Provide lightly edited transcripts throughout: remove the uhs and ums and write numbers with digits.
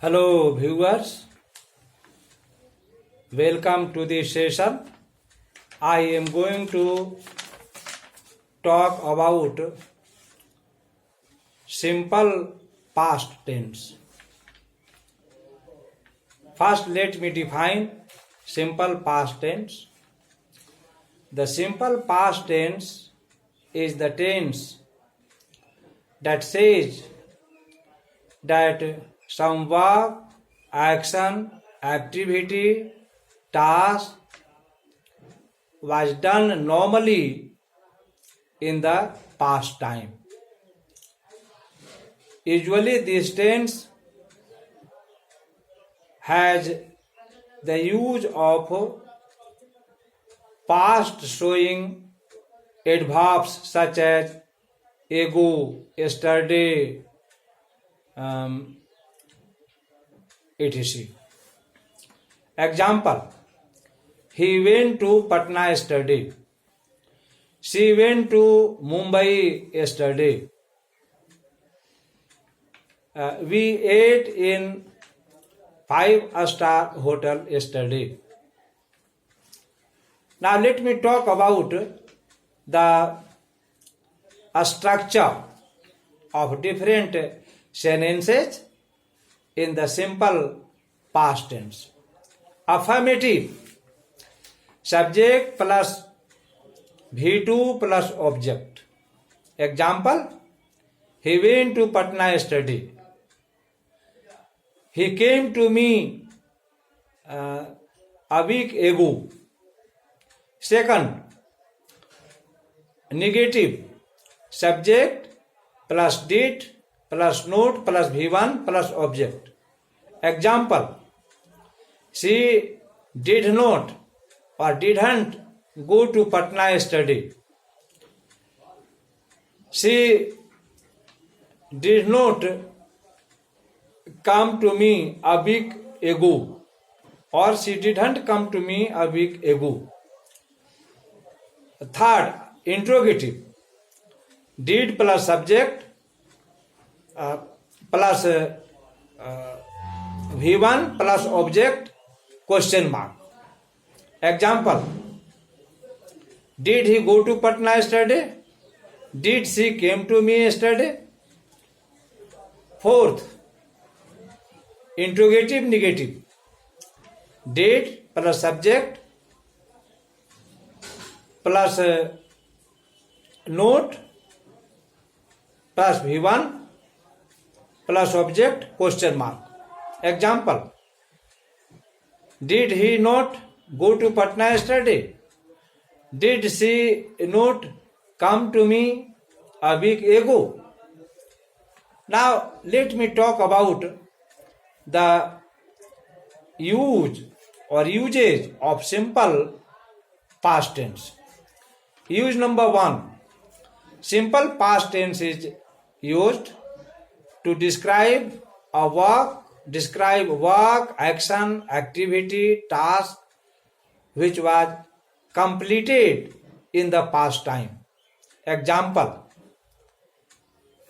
Hello viewers, welcome to this session. I am going to talk about simple past tense. First let me define simple past tense. The simple past tense is the tense that says that some work, action, activity, task was done normally in the past time. Usually this tense has the use of past showing adverbs such as ago, yesterday, etc. Example: he went to Patna yesterday. She went to Mumbai yesterday. We ate in 5-star hotel yesterday. Now let me talk about the structure of different sentences in the simple past tense. Affirmative: subject plus V2 plus object. Example: he went to Patna yesterday. He came to me a week ago. Second, negative: subject plus did plus note plus V1 plus object. Example: she did not or didn't go to Patna yesterday. She did not come to me a week ago, or she didn't come to me a week ago. Third, interrogative: did plus subject plus V1 plus object question mark. Example: did he go to Patna yesterday? Did she came to me yesterday? Fourth, interrogative negative: did plus subject plus note plus V1 plus object question mark. Example: did he not go to Patna yesterday? Did she not come to me a week ago? Now let me talk about the use or usage of simple past tense. Use number 1. Simple past tense is used to describe work, action, activity, task which was completed in the past time. Example: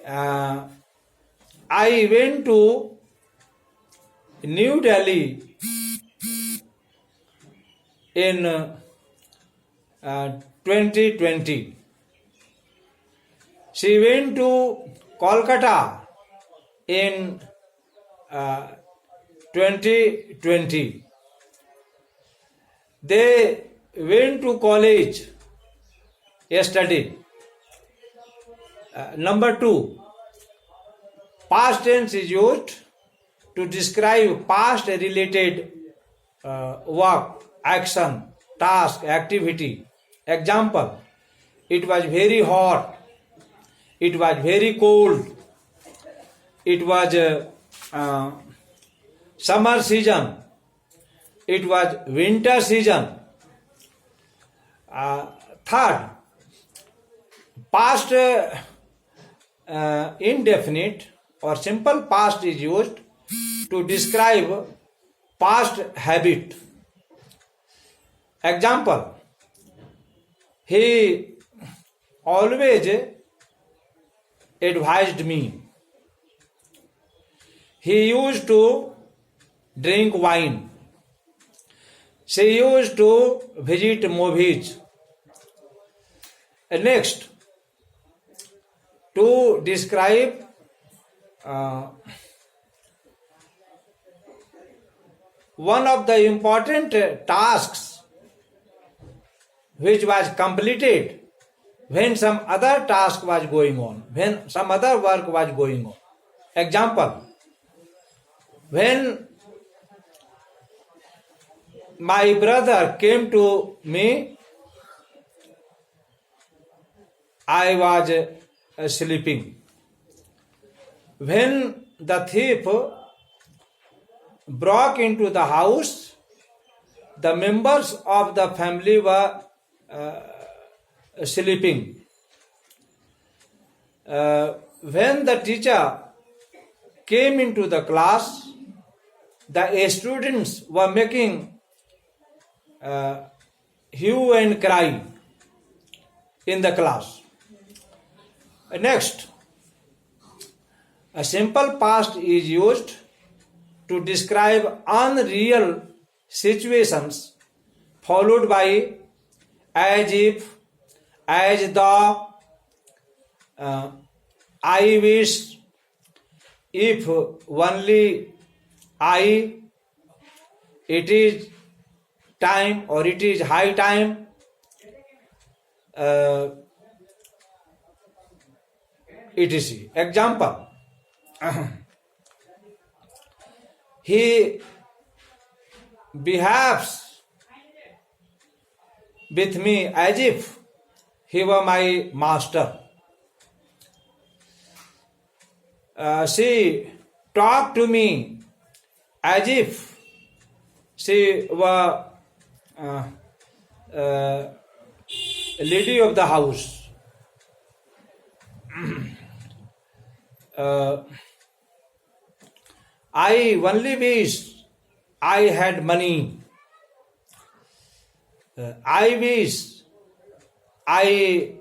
I went to New Delhi in 2020. She went to Kolkata in 2020. They went to college yesterday. Number 2. Past tense is used to describe past related work, action, task, activity. Example: it was very hot. It was very cold. It was summer season. It was winter season. Third, past indefinite or simple past is used to describe past habit. Example: he always advised me. He used to drink wine. She used to visit movies. Next, to describe one of the important tasks which was completed when some other task was going on, when some other work was going on. Example, when my brother came to me, I was sleeping. When the thief broke into the house, the members of the family were sleeping. When the teacher came into the class, the students were making hue and cry in the class. Next, a simple past is used to describe unreal situations followed by as if, as though, I wish, if only, I, it is time or it is high time, etc. Example, he behaves with me as if he were my master. She talked to me as if she were lady of the house. I only wish I had money. I wish I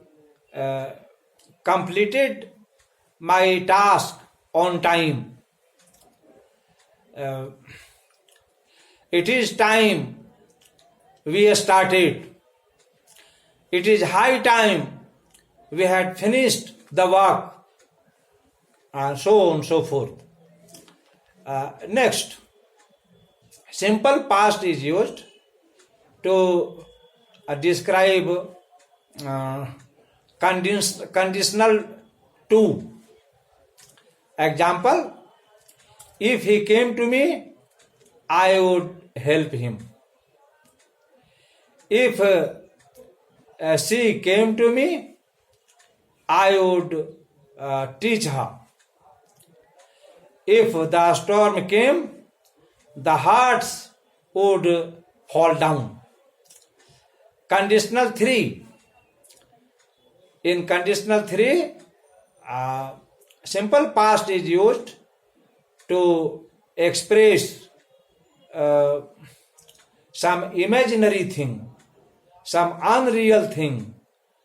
completed my task on time. It is time we started. It is high time we had finished the work, and so on and so forth. Next, simple past is used to describe conditional to. Example, if he came to me, I would help him. If she came to me, I would teach her. If the storm came, the hearts would fall down. Conditional 3. In conditional 3, simple past is used to express some imaginary thing, some unreal thing,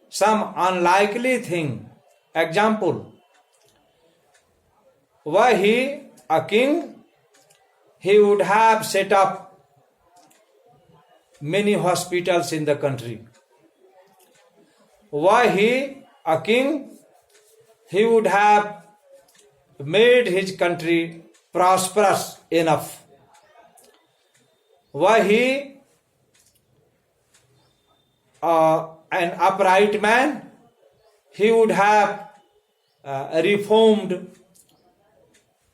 some unlikely thing. Example, were he a king, he would have set up many hospitals in the country. Were he a king, he would have made his country prosperous enough. Were he an upright man, he would have reformed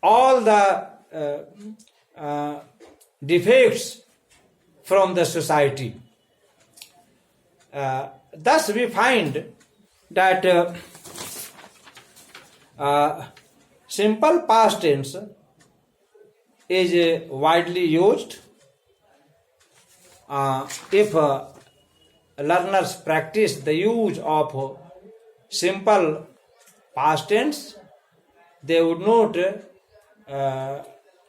all the defects from the society. Thus we find that simple past tense is widely used if learners practice the use of simple past tense, they would not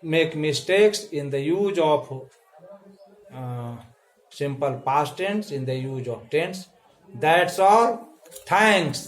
make mistakes in the use of simple past tense, in the use of tense. That's all. Thanks.